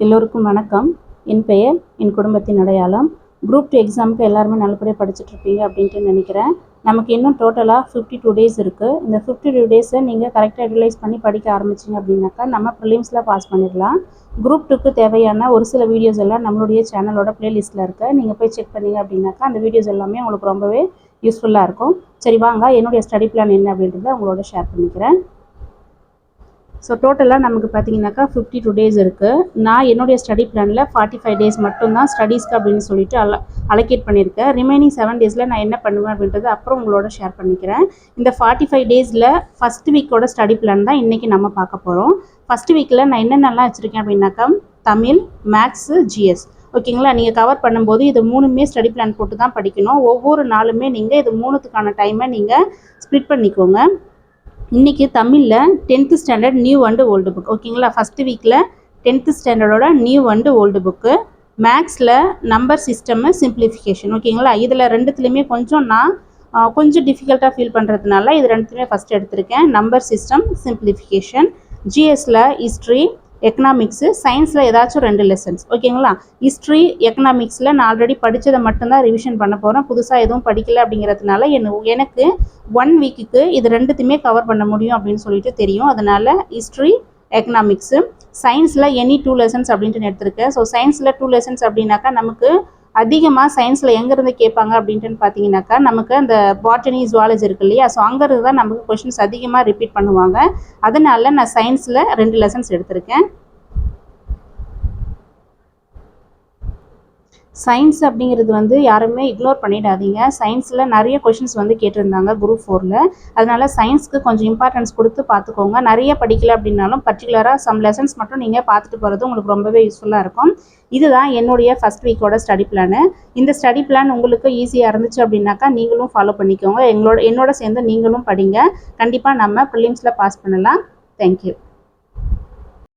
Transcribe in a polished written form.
எல்லோருக்கும் வணக்கம். என் பெயர் என் குடும்பத்தின் அடையாளம். குரூப் 2 எக்ஸாமுக்கு எல்லாருமே நல்லபடியாக படிச்சுட்ருப்பீங்க அப்படின்ட்டு நினைக்கிறேன். நமக்கு இன்னும் டோட்டலாக 52 டேஸ் இருக்குது. இந்த 52 டேஸை நீங்கள் கரெக்டாக யூட்டிலைஸ் பண்ணி படிக்க ஆரம்பிச்சிங்க அப்படின்னாக்கா நம்ம ப்ரிலிம்ஸில் பாஸ் பண்ணிடலாம். குரூப் 2க்கு தேவையான ஒரு சில வீடியோஸ் எல்லாம் நம்மளுடைய சேனலோட ப்ளேலிஸ்ட்டில் இருக்குது. நீங்கள் போய் செக் பண்ணிங்க அப்படின்னாக்கா அந்த வீடியோஸ் எல்லாமே உங்களுக்கு ரொம்பவே யூஸ்ஃபுல்லாக இருக்கும். சரி வாங்க, என்னுடைய ஸ்டடி பிளான் என்ன அப்படின்றத உங்களோட ஷேர் பண்ணிக்கிறேன். ஸோ டோட்டலாக நமக்கு பார்த்தீங்கன்னாக்கா 52 டேஸ் இருக்குது. நான் என்னுடைய ஸ்டடி பிளானில் 45 டேஸ் மட்டும்தான் ஸ்டடீஸ்க்கு அப்படின்னு சொல்லிட்டு அலோகேட் பண்ணியிருக்கேன். ரிமைனிங் 7 டேஸில் நான் என்ன பண்ணுவேன் அப்படின்றது அப்புறம் உங்களோட ஷேர் பண்ணிக்கிறேன். இந்த 45 டேஸில் ஃபஸ்ட் வீக்கோட ஸ்டடி பிளான் தான் இன்றைக்கி நம்ம பார்க்க போகிறோம். ஃபஸ்ட் வீக்கில் நான் என்னென்னலாம் வச்சுருக்கேன் அப்படின்னாக்கா தமிழ், மேக்ஸு, ஜிஎஸ். ஓகேங்களா? நீங்கள் கவர் பண்ணும்போது இது 3மே ஸ்டடி பிளான் போட்டு தான் படிக்கணும். ஒவ்வொரு நாளுமே நீங்கள் இது 3த்துக்கான டைமை நீங்கள் ஸ்ப்ளிட் பண்ணிக்கோங்க. இன்றைக்கி தமிழில் 10th standard new and old book. ஓகேங்களா? ஃபஸ்ட்டு வீக்கில் 10th ஸ்டாண்டர்டோட நியூ அண்டு ஓல்டு புக்கு. மேக்ஸில் நம்பர் சிஸ்டமு சிம்பிளிஃபிகேஷன். ஓகேங்களா? இதில் ரெண்டுத்துலேயுமே கொஞ்சம் டிஃபிகல்ட்டாக ஃபீல் பண்ணுறதுனால இது ரெண்டுத்துலேயுமே ஃபஸ்ட் எடுத்திருக்கேன். Number system, simplification. ஜிஎஸில் ஹிஸ்ட்ரி, எக்கனாமிக்ஸு, சயின்ஸில் ஏதாச்சும் 2 லெசன்ஸ். ஓகேங்களா? ஹிஸ்ட்ரி, எக்கனாமிக்ஸில் நான் ஆல்ரெடி படித்ததை மட்டும்தான் ரிவிஷன் பண்ண போகிறேன். புதுசாக எதுவும் படிக்கலை அப்படிங்கிறதுனால எனக்கு 1 வீக்குக்கு இது ரெண்டுத்தையுமே கவர் பண்ண முடியும் அப்படின்னு சொல்லிட்டு தெரியும். அதனால் ஹிஸ்ட்ரி, எக்கனாமிக்ஸு. சயின்ஸில் எனி 2 லெசன்ஸ் அப்படின்ட்டு எடுத்திருக்கேன். ஸோ சயின்ஸில் 2 லெசன்ஸ் அப்படின்னாக்கா நமக்கு அதிகமாக சயின்ஸில் எங்கேருந்து கேட்பாங்க அப்படின்ட்டு பார்த்தீங்கன்னாக்கா நமக்கு அந்த பாட்டனி, ஜுவாலஜி இருக்கு இல்லையா? ஸோ அங்கேருந்து தான் நமக்கு கொஷின்ஸ் அதிகமாக ரிப்பீட் பண்ணுவாங்க. அதனால் நான் சயின்ஸில் 2 லெசன்ஸ் எடுத்திருக்கேன். சயின்ஸ் அப்படிங்கிறது யாருமே இக்னோர் பண்ணிடாதீங்க. சயின்ஸில் நிறைய கொஷின்ஸ் கேட்டிருந்தாங்க குரூப் 4ல். அதனால் சயின்ஸ்க்கு கொஞ்சம் இம்பார்ட்டன்ஸ் கொடுத்து பார்த்துக்கோங்க. நிறைய படிக்கல அப்படின்னாலும் பர்டிகுலராக சம் லெசன்ஸ் மட்டும் நீங்கள் பார்த்துட்டு போகிறது உங்களுக்கு ரொம்பவே யூஸ்ஃபுல்லாக இருக்கும். இதுதான் என்னுடைய ஃபஸ்ட் வீக்கோட ஸ்டடி பிளானு. இந்த ஸ்டடி பிளான் உங்களுக்கு ஈஸியாக இருந்துச்சு அப்படின்னாக்கா நீங்களும் ஃபாலோ பண்ணிக்கோங்க. என்னோட சேர்ந்து நீங்களும் படிங்க. கண்டிப்பாக நம்ம ப்ரிலிம்ஸில் பாஸ் பண்ணலாம். தேங்க்யூ.